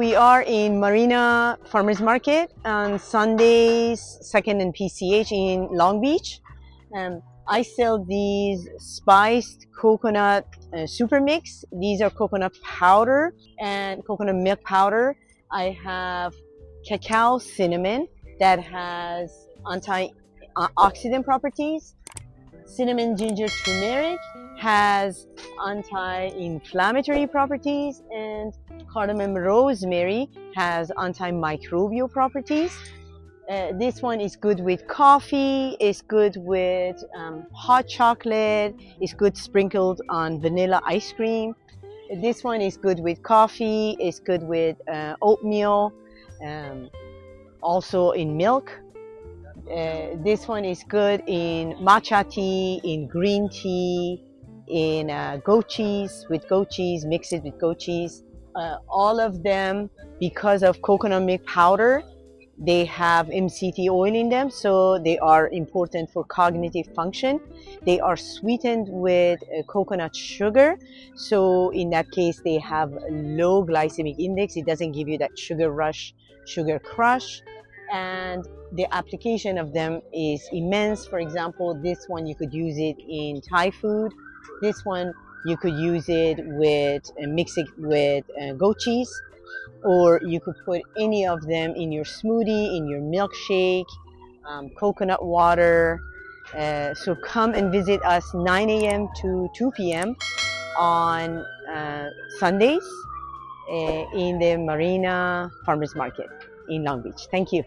We are in Marina Farmers Market on Sundays, 2nd and PCH in Long Beach. I sell these spiced coconut super mix. These are coconut powder and coconut milk powder. I have cacao cinnamon that has antioxidant properties. Cinnamon ginger turmeric has anti-inflammatory properties, and cardamom rosemary has antimicrobial properties. This one is good with coffee, it's good with hot chocolate, it's good sprinkled on vanilla ice cream. This one is good with coffee, it's good with oatmeal, also in milk. This one is good in matcha tea, in green tea, in goat cheese, mix it with goat cheese. All of them, because of coconut milk powder, they have MCT oil in them, so they are important for cognitive function. They are sweetened with coconut sugar, so in that case they have low glycemic index. It doesn't give you that sugar rush, sugar crush, and the application of them is immense. For example, this one you could use it in Thai food. This one you could use it with mix it with goat cheese, or you could put any of them in your smoothie, in your milkshake, coconut water. So come and visit us 9 a.m. to 2 p.m. on Sundays in the Marina Farmers Market in Long Beach. Thank you.